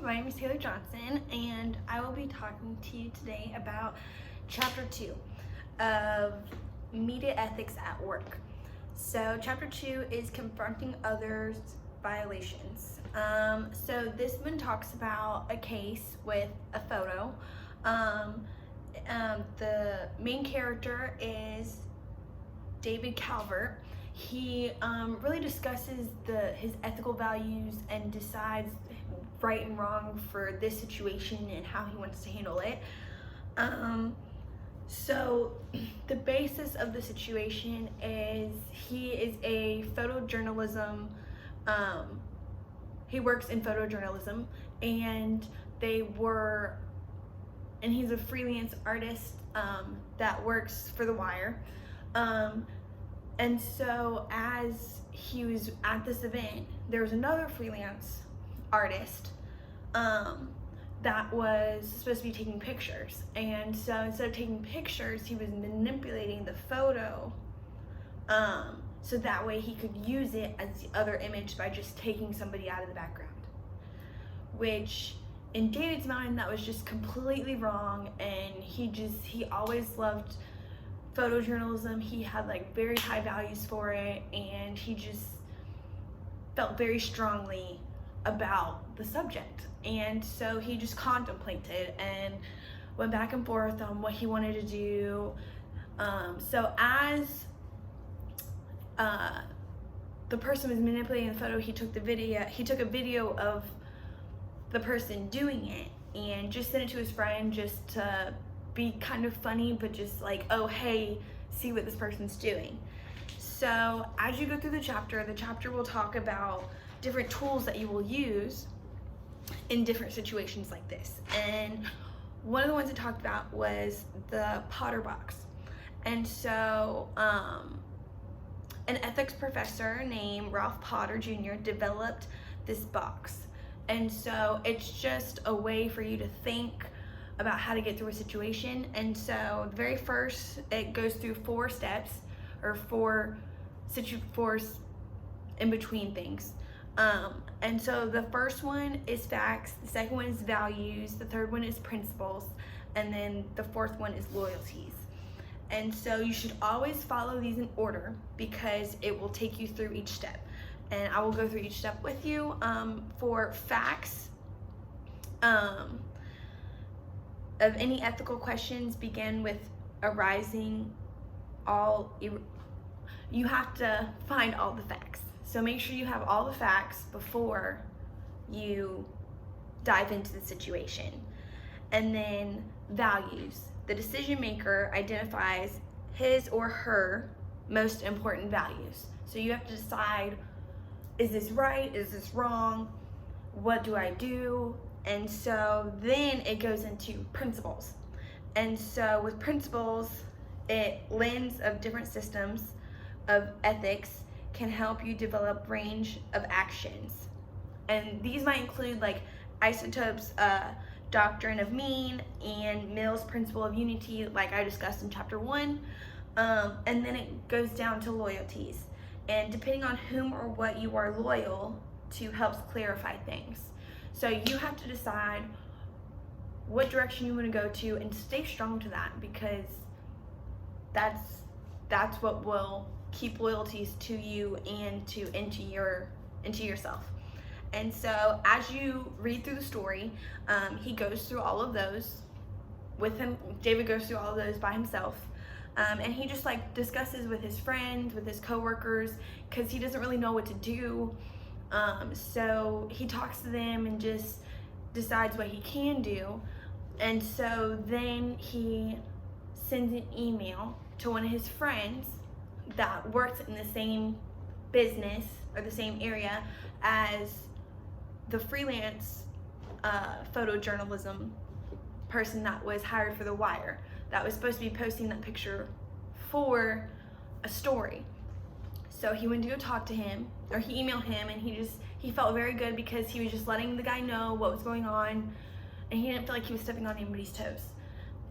my name is Taylor Johnson, and I will be talking to you today about Chapter 2 of Media Ethics at Work. So Chapter 2 is Confronting Others' Violations. So this one talks about a case with a photo. The main character is David Calvert. He really discusses his ethical values and decides right and wrong for this situation and how he wants to handle it. So the basis of the situation is he is a photojournalism, he works in photojournalism, and he's a freelance artist that works for The Wire. And so as he was at this event, there was another freelance artist that was supposed to be taking pictures. And so instead of taking pictures, he was manipulating the photo so that way he could use it as the other image by just taking somebody out of the background. Which in David's mind, that was just completely wrong, and he always loved photojournalism. He had like very high values for it, and he just felt very strongly about the subject. And so he just contemplated and went back and forth on what he wanted to do. So as the person was manipulating the photo, he took a video of the person doing it and just sent it to his friend just to be kind of funny, but just like, oh hey, see what this person's doing. So as you go through the chapter will talk about different tools that you will use in different situations like this. And one of the ones it talked about was the Potter box. And so an ethics professor named Ralph Potter Jr. developed this box. And so it's just a way for you to think about how to get through a situation. And so the very first, it goes through 4 steps, or four in between things. And so the first one is facts, the second one is values, the third one is principles, and then the fourth one is loyalties. And so you should always follow these in order because it will take you through each step. And I will go through each step with you. For facts, of any ethical questions begin with arising you have to find all the facts. So make sure you have all the facts before you dive into the situation. And then values. The decision maker identifies his or her most important values. So you have to decide, is this right? Is this wrong? What do I do? And so then it goes into principles. And so with principles, lens of different systems of ethics can help you develop range of actions. And these might include like Isotopes' doctrine of mean and Mill's principle of unity, like I discussed in chapter 1. And then it goes down to loyalties. And depending on whom or what you are loyal to helps clarify things. So you have to decide what direction you want to go to and stay strong to that, because that's what will keep loyalties to you and into yourself. And so as you read through the story, he goes through all of those with him. David goes through all of those by himself. And he just like discusses with his friends, with his coworkers, because he doesn't really know what to do. So he talks to them and just decides what he can do. And so then he sends an email to one of his friends that works in the same business or the same area as the freelance photojournalism person that was hired for The Wire, that was supposed to be posting that picture for a story. So he went to go talk to him, or he emailed him, and he felt very good because he was just letting the guy know what was going on, and he didn't feel like he was stepping on anybody's toes.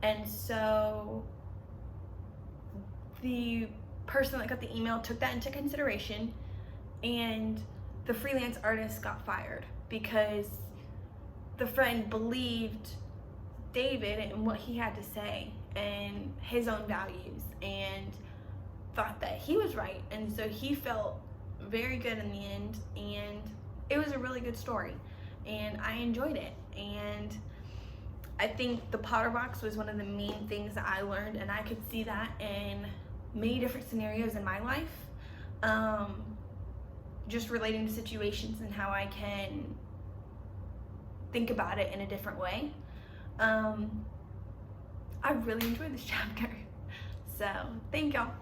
And so the person that got the email took that into consideration, and the freelance artist got fired because the friend believed David and what he had to say and his own values, and thought that he was right, and so he felt very good in the end, and it was a really good story, and I enjoyed it. And I think the Potter box was one of the main things that I learned, and I could see that in many different scenarios in my life, just relating to situations and how I can think about it in a different way. I really enjoyed this chapter, so thank y'all.